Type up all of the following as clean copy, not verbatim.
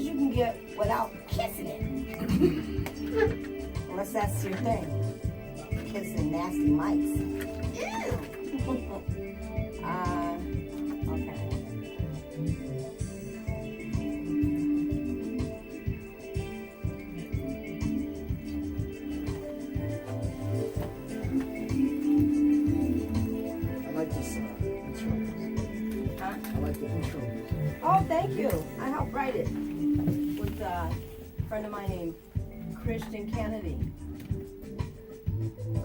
as you can get without kissing it. Unless that's your thing. Kissing nasty mics. Ew. Okay. I like this intro music. Huh? I like the intro music. Oh, thank you. I helped write it with a friend of mine named Christian Kennedy.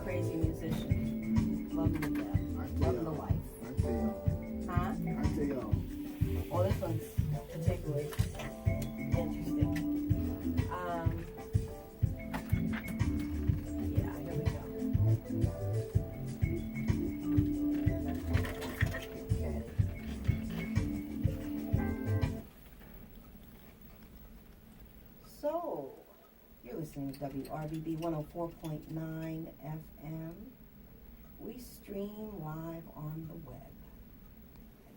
Crazy musician. Love him to death. Love him to life. Aren't they all? Huh? Aren't they all? Oh, this one's particularly interesting. Yeah, here we go. Okay. So, you're listening to WRBB 104.9 FM. We stream live on the web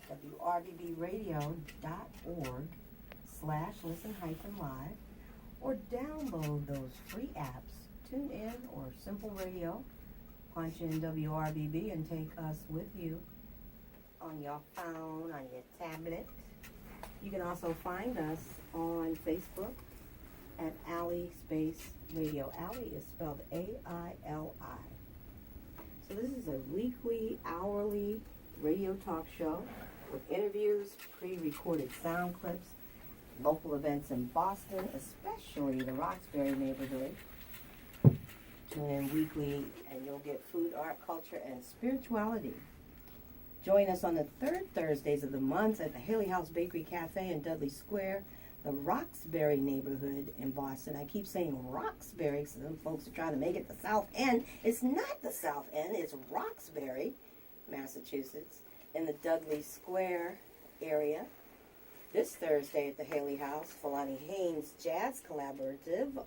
at wrbbradio.org/listen-live, or download those free apps, tune in or Simple Radio, punch in WRBB and take us with you on your phone, on your tablet. You can also find us on Facebook at AILI Radio. AILI is spelled A-I-L-I. So this is a weekly, hourly radio talk show with interviews, pre-recorded sound clips, local events in Boston, especially the Roxbury neighborhood. Tune in weekly and you'll get food, art, culture, and spirituality. Join us on the third Thursdays of the month at the Haley House Bakery Cafe in Dudley Square, the Roxbury neighborhood in Boston. I keep saying Roxbury because some folks are trying to make it the South End. It's not the South End, it's Roxbury, Massachusetts, in the Dudley Square area. This Thursday at the Haley House, Philani Haynes Jazz Collaborative,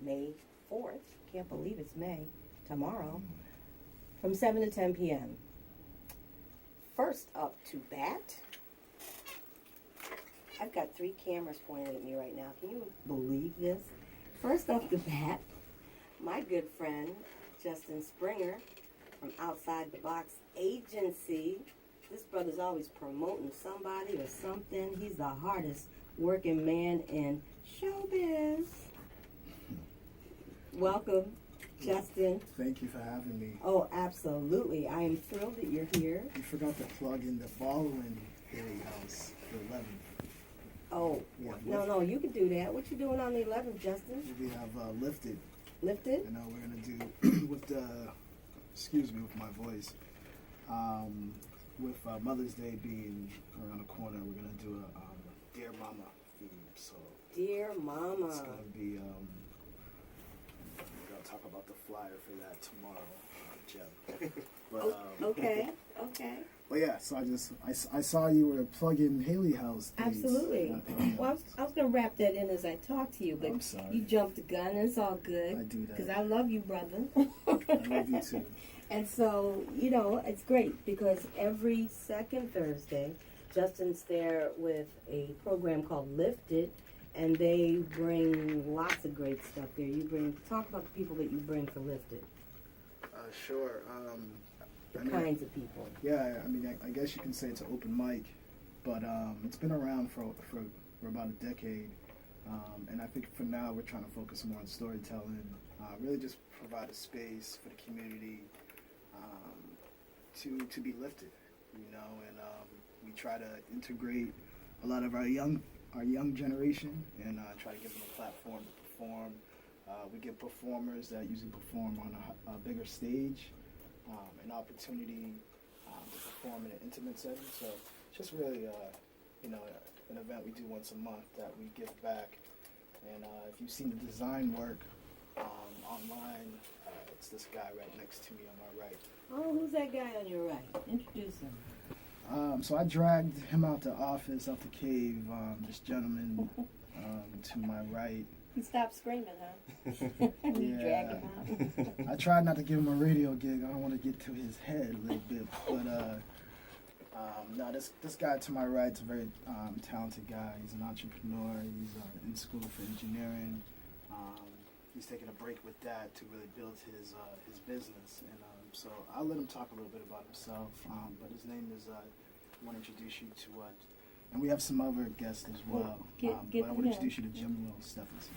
May 4th. Can't believe it's May. Tomorrow. From 7 to 10 p.m. First up to bat. I've got 3 cameras pointing at me right now. Can you believe this? First off the bat, my good friend, Justin Springer, from Outside the Box Agency. This brother's always promoting somebody or something. He's the hardest working man in showbiz. Welcome, Justin. Thank you for having me. Oh, absolutely. I am thrilled that you're here. You forgot to plug in the following Haley House, the 11th. Oh, Yeah, no, you can do that. What you doing on the 11th, Justin? We have Lifted. Lifted? You know, we're going to do, with the, excuse me, with my voice, with Mother's Day being around the corner, we're going to do a Dear Mama theme. So Dear Mama. it's going to be, we're going to talk about the flyer for that tomorrow, Jeff. But, Okay. But yeah, so I saw you were plugging Haley House days. Absolutely. Well, I was going to wrap that in as I talk to you, but I'm sorry. you jumped the gun, and it's all good. I do that. Because I love you, brother. I love you too. And so, you know, it's great because every second Thursday, Justin's there with a program called Lifted, and they bring lots of great stuff there. Talk about the people that you bring for Lifted. Sure. Kinds of people. Yeah, I mean, I guess you can say it's an open mic, but it's been around for about a decade, and I think for now we're trying to focus more on storytelling, really just provide a space for the community to be lifted, you know, and we try to integrate a lot of our young generation and try to give them a platform to perform. We get performers that usually perform on a bigger stage. An opportunity to perform in an intimate setting. So it's just really, an event we do once a month that we give back. And if you've seen the design work online, it's this guy right next to me on my right. Oh, who's that guy on your right? Introduce him. So I dragged him out the office, out the cave, this gentleman to my right. He stopped screaming, huh? You dragged him out. I tried not to give him a radio gig. I don't want to get to his head a little bit, but No, this guy to my right is a very talented guy. He's an entrepreneur. He's in school for engineering. He's taking a break with that to really build his business. And so I'll let him talk a little bit about himself. But his name is, I want to introduce you to, and we have some other guests as well. But I want to introduce you to Jemuel Stephenson.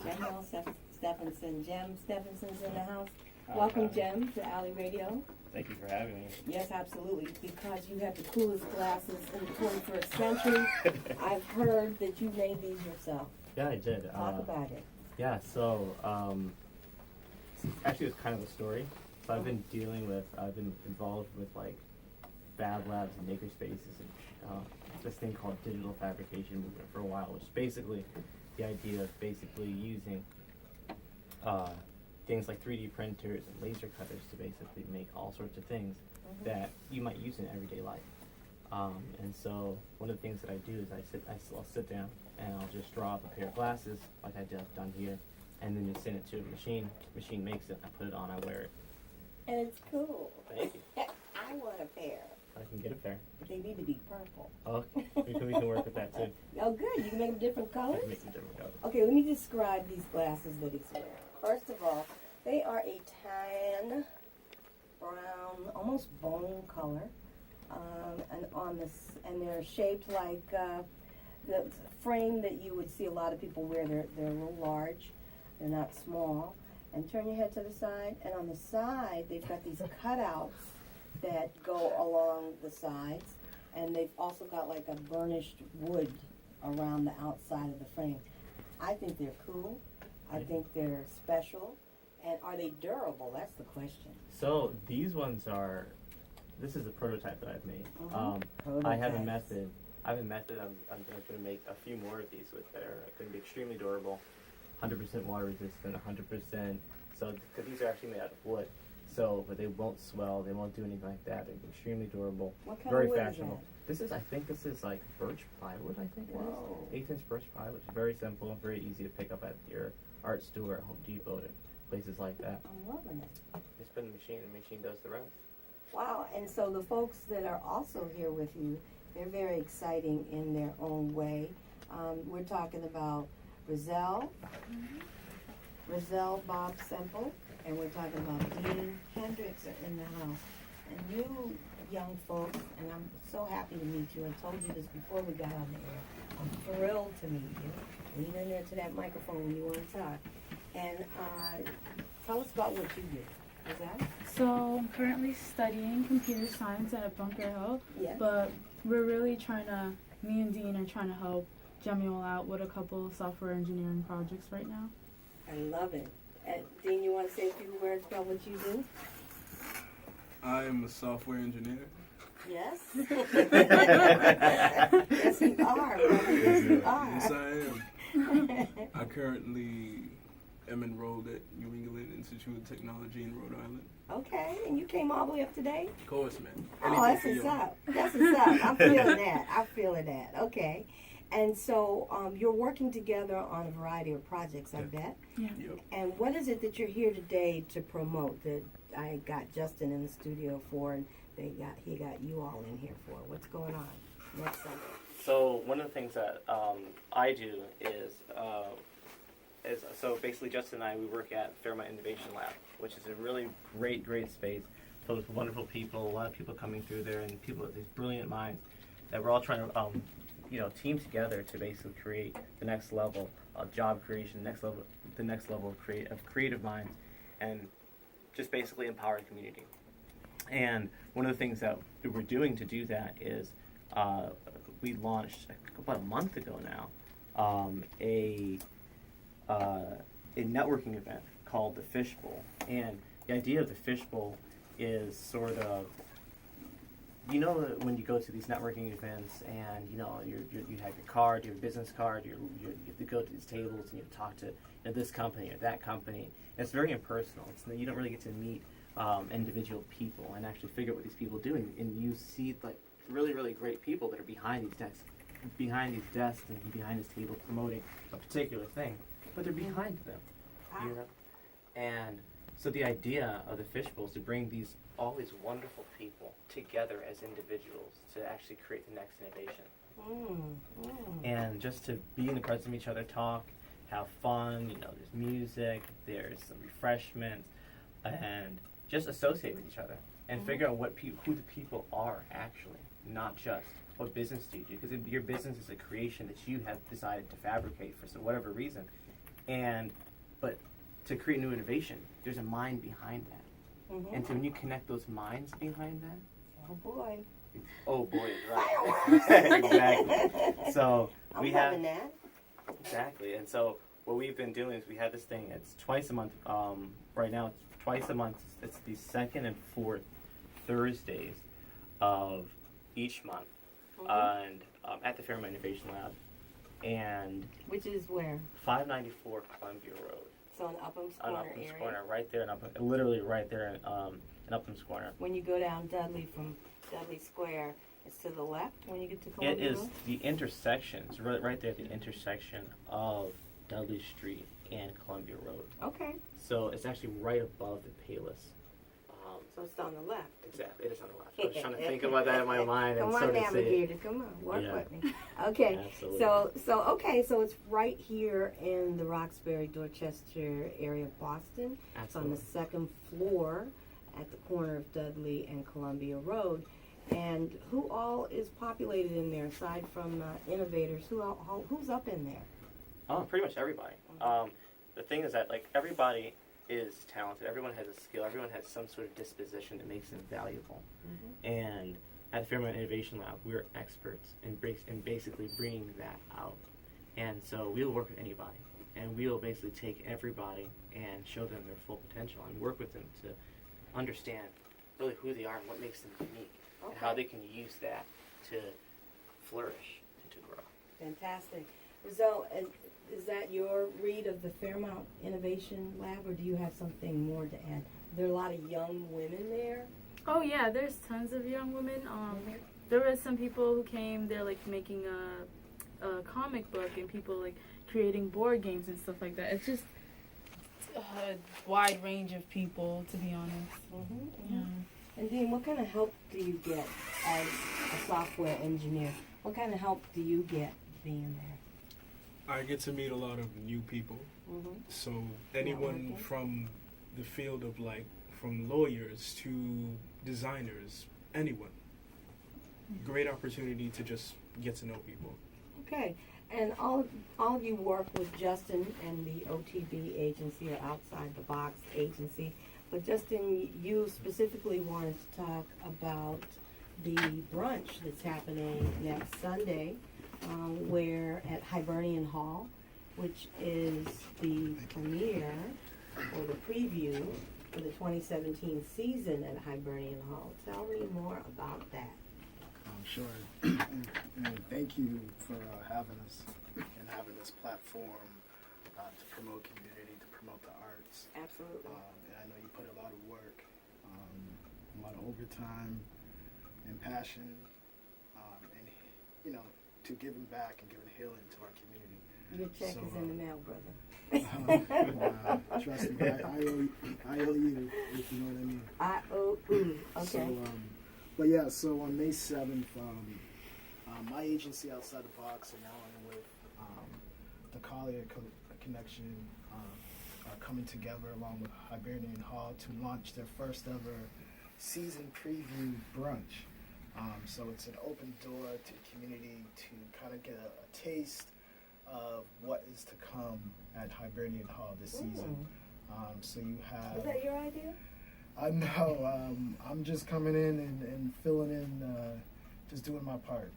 Jemuel Stephenson. Jem Stephenson's in the house. Welcome, Jem, to AILI Radio. Thank you for having me. Yes, absolutely, because you have the coolest glasses in the 21st century. I've heard that you made these yourself. Yeah, I did. Talk about it. Yeah, so actually it's kind of a story. So I've been involved with like fab labs and maker spaces and this thing called digital fabrication movement for a while, which is basically the idea of basically using things like 3D printers and laser cutters to basically make all sorts of things that you might use in everyday life. And so one of the things that I do is I'll sit down and I'll just draw up a pair of glasses like I've done here, and then just send it to a machine. Machine makes it, I put it on, I wear it. And it's cool. Thank you. I want a pair. I can get a pair. But they need to be purple. Oh, we can work with that too. Oh, good. You can make them different I colors? can make them different colors. Okay, let me describe these glasses that he's wearing. First of all, they are a tan, brown, almost bone color, and they're shaped like the frame that you would see a lot of people wear. They're a little large, they're not small. And turn your head to the side, and on the side they've got these cutouts that go along the sides, and they've also got like a burnished wood around the outside of the frame. I think they're cool. I think they're special. And are they durable? That's the question. So these ones this is a prototype that I've made. I have a method. I'm going to make a few more of these that are going to be extremely durable, 100% water resistant, 100%. So, because these are actually made out of wood. So, but they won't swell, they won't do anything like that. They're extremely durable, What kind very of wood fashionable. is I think this is like birch plywood, I think it Whoa. is. 1/8" birch plywood. It's very simple and very easy to pick up at your art store at Home Depot and places like that. I'm loving it. Just put in the machine and the machine does the rest. Wow, and so the folks that are also here with you, they're very exciting in their own way. We're talking about Rizal Bob Semple, and we're talking about Dean Hendricks are in the house. And you young folks, and I'm so happy to meet you. I told you this before we got on the air. I'm thrilled to meet you. Lean in there to that microphone when you want to talk. And tell us about what you do. Is that? So I'm currently studying computer science at Bunker Hill, Yes. but me and Dean are trying to help Jemuel out with a couple of software engineering projects right now. I love it. Dean, you want to say a few words about what you do? I am a software engineer. Yes. Yes, you are. Yes, you are. Yes, I am. I currently am enrolled at New England Institute of Technology in Rhode Island. Okay, and you came all the way up today? Of course, man. Oh, that's what's up. That's what's up. I'm feeling that. I'm feeling that. Okay. And so you're working together on a variety of projects, I bet. Yeah. Yep. And what is it that you're here today to promote that I got Justin in the studio for and he got you all in here for? What's going on next Sunday? So one of the things that I do is so basically Justin and I, we work at Fairmont Innovation Lab, which is a really great space filled with wonderful people, a lot of people coming through there, and people with these brilliant minds that we're all trying to team together to basically create the next level of job creation, the next level of creative minds, and just basically empower the community. And one of the things that we're doing to do that is we launched about a month ago now a networking event called the Fishbowl. And the idea of the Fishbowl is sort of, when you go to these networking events and you have your card, your business card, you have to go to these tables and you talk to this company or that company. And it's very impersonal. You don't really get to meet individual people and actually figure out what these people do. And you see like really great people that are behind these desks and behind this table promoting a particular thing, but they're behind them. And so the idea of the Fishbowl is to bring these all these wonderful people together as individuals to actually create the next innovation. And just to be in the presence of each other, talk, have fun, there's music, there's some refreshments, and just associate with each other and figure out who the people are actually, not just what business do you do, because your business is a creation that you have decided to fabricate for whatever reason, but to create new innovation, there's a mind behind that. And so when you connect those minds behind that, oh boy, right. Exactly. So we have loving that. exactly, and so what we've been doing is we have this thing. It's twice a month. Right now, it's twice a month. It's the second and fourth Thursdays of each month, and at the Fairmont Innovation Lab, and Which is where? 594 Columbia Road. So in Upham's On Corner Upham's area. Corner, right there in literally right there in Upham's Corner. When you go down Dudley from Dudley Square, it's to the left when you get to It Columbia is Road? the intersection. It's right there at the intersection of Dudley Street and Columbia Road. Okay. So it's actually right above the Payless. So it's on the left. Exactly, it is on the left. I was trying to think about that in my mind and Come on, sort of see it. navigator, come on, work Yeah. with me. Okay, Absolutely. so it's right here in the Roxbury, Dorchester area of Boston. It's on the Absolutely. second floor at the corner of Dudley and Columbia Road. And who all is populated in there aside from innovators? Who's up in there? Oh, pretty much everybody. The thing is that everybody is talented. Everyone has a skill. Everyone has some sort of disposition that makes them valuable. And at the Fairmont Innovation Lab, we're experts in basically bringing that out. And so we'll work with anybody, and we'll basically take everybody and show them their full potential and work with them to understand really who they are and what makes them unique, and how they can use that to flourish and to grow. Fantastic. So, is that your read of the Fairmont Innovation Lab, or do you have something more to add? There are a lot of young women there. Oh yeah, there's tons of young women. There were some people who came. They're making a comic book, and people creating board games and stuff like that. It's just a wide range of people, to be honest. Yeah. And Dean, what kind of help do you get as a software engineer? What kind of help do you get being there? I get to meet a lot of new people. So anyone Networking. from the field of from lawyers to designers, anyone. Great opportunity to just get to know people. Okay, and all of you work with Justin and the OTB agency, or Outside the Box Agency. But Justin, you specifically wanted to talk about the brunch that's happening next Sunday, where at Hibernian Hall, which is the premiere or the preview for the 2017 season at Hibernian Hall. Tell me more about that. Sure. And thank you for having us and having this platform to promote community, to promote the arts. Absolutely. And I know you put a lot of work, a lot of overtime and passion, and to giving back and giving healing to our community. Your check So, is in the mail, brother. Trust me, I owe you, if you know what I mean. Okay. But yeah, so on May 7th, my agency Outside the Box, along with the Collier Connection, are coming together along with Hibernian Hall to launch their first ever season preview brunch. So it's an open door to the community to kind of get a taste of what is to come at Hibernian Hall this season. So you have... Was that your idea? I know. I'm just coming in and filling in, just doing my part.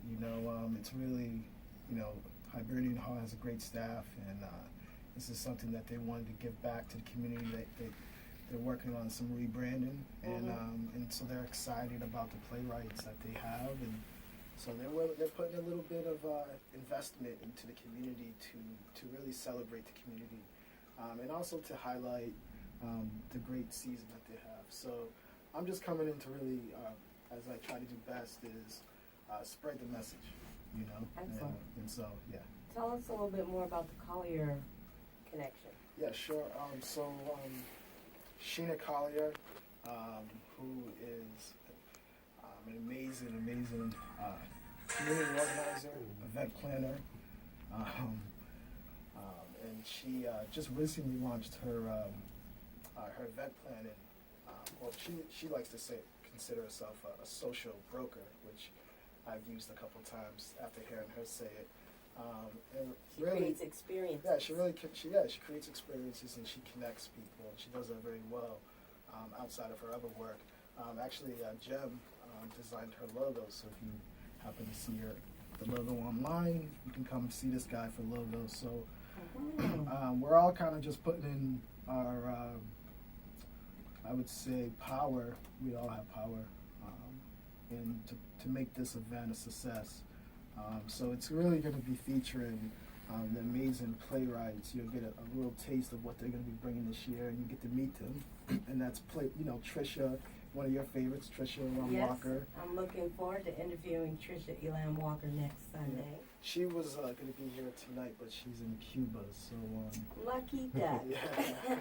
It's really, Hibernian Hall has a great staff, and this is something that they wanted to give back to the community. They're working on some rebranding, and so they're excited about the playwrights that they have, and so they're putting a little bit of investment into the community to really celebrate the community, and also to highlight the great season that they have. So I'm just coming in to really, as I try to do best, is spread the message, Excellent. and so, yeah. Tell us a little bit more about the Collier connection. Yeah, sure. So Sheena Collier who is an amazing community organizer, event planner. And she just recently launched her event planning. Well, she likes to consider herself a social broker, which I've used a couple times after hearing her say it. And She really, creates experience. yeah, she creates experiences and she connects people, and she does that very well outside of her other work. Actually, Jem designed her logo, so if you happen to see the logo online, you can come see this guy for logos. So we're all kind of just putting in our, I would say, power. We all have power, and to make this event a success. So it's really going to be featuring the amazing playwrights. You'll get a real taste of what they're going to be bringing this year, and you get to meet them. And that's Trisha, one of your favorites, Trisha Walker. I'm looking forward to interviewing Trisha Elam Walker next Sunday. Yeah. She was going to be here tonight, but she's in Cuba, so. Lucky duck. Yeah,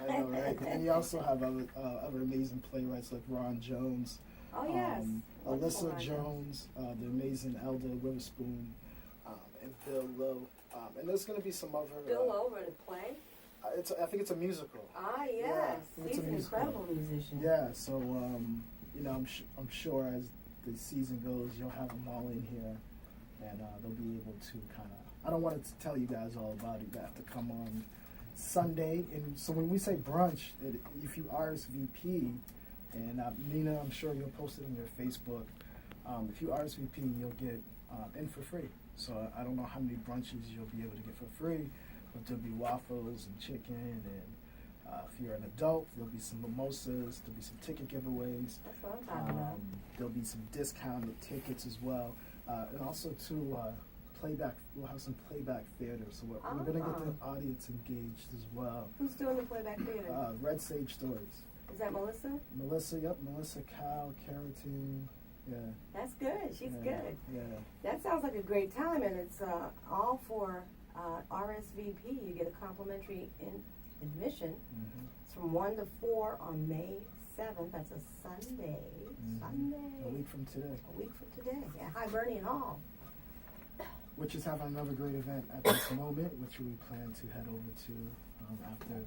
I know, right? And you also have other amazing playwrights like Ron Jones. Oh, yes. Wonderful Alyssa Ron Jones, the amazing Elda Witherspoon, and Bill Lowe. And there's going to be some other. Bill Lowe to play? I think it's a musical. Ah, yes. Yeah, He's it's a an musical. incredible musician. Yeah, so I'm sure as the season goes, you'll have them all in here, and they'll be able to kind of. I don't want to tell you guys all about it. You have to come on Sunday, and so when we say brunch, if you RSVP, and Nina, I'm sure you'll post it on your Facebook. If you RSVP, you'll get in for free. So I don't know how many brunches you'll be able to get for free, but there'll be waffles and chicken, and if you're an adult, there'll be some mimosas, there'll be some ticket giveaways. That's what I'm talking about. There'll be some discounted tickets as well, and also too, playback. We'll have some playback theater, so we're going to get the audience engaged as well. Who's doing the playback theater? Red Sage Stories. Is that Melissa? Melissa Cow, Carrington. Yeah. That's good. She's good. Yeah. That sounds like a great time, and it's all for RSVP. You get a complimentary admission. Mm-hmm. It's from 1 to 4 on May 7th. That's a Sunday. Mm-hmm. Sunday. A week from today. A week from today at Hibernian Hall. Which is having another great event at this moment, which we plan to head over to after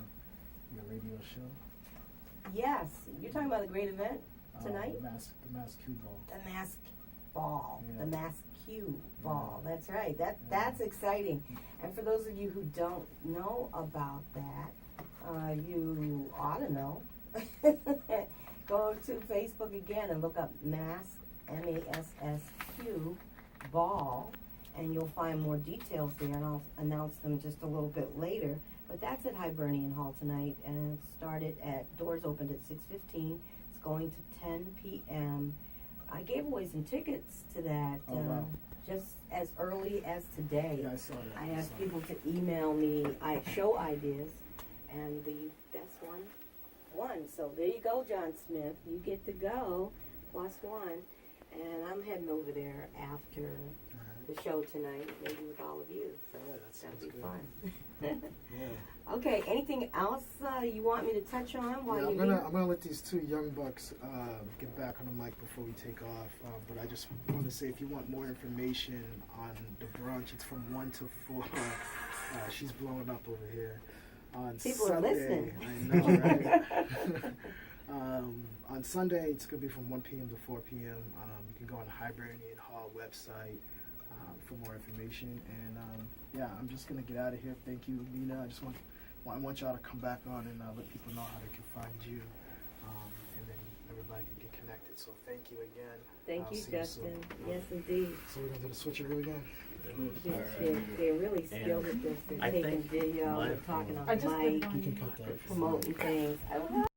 your radio show. Yes. You're talking about the great event tonight? The Mask Cue Ball. The Mask Ball. Yeah. The Mask Cue Ball. That's right. That's exciting. And for those of you who don't know about that, you ought to know. Go to Facebook again and look up Mask, MASSQ Ball, and you'll find more details there, and I'll announce them just a little bit later. But that's at Hibernian Hall tonight, and it started doors opened at 6:15. It's going to 10 p.m. I gave away some tickets to that Wow. just as early as today. Yeah, I saw that. I asked people to email me show ideas, and the best one won. So there you go, John Smith. You get to go, +1. And I'm heading over there after the show tonight, maybe with all of you. So Yeah, that that'll sounds be good. fun. Yeah. Okay, anything else you want me to touch on while I'm you're here? gonna let these two young bucks get back on the mic before we take off. But I just want to say, if you want more information on the brunch, it's from 1 to 4. She's blowing up over here. On People Sunday, are listening. I know, right? On Sunday, it's gonna be from 1 p.m. to 4 p.m. You can go on the Hibernian Hall website for more information. And yeah, I'm just gonna get out of here. Thank you, Nina. I want y'all to come back on and let people know how they can find you, and then everybody can get connected. So thank you again. Thank I'll you, see Justin. soon. Yes, indeed. So we're gonna do the switcheroo again. Yes, they're really skilled at this. They're I taking think video, my they're talking on I the just mic, clicked on You can cut that. promoting things.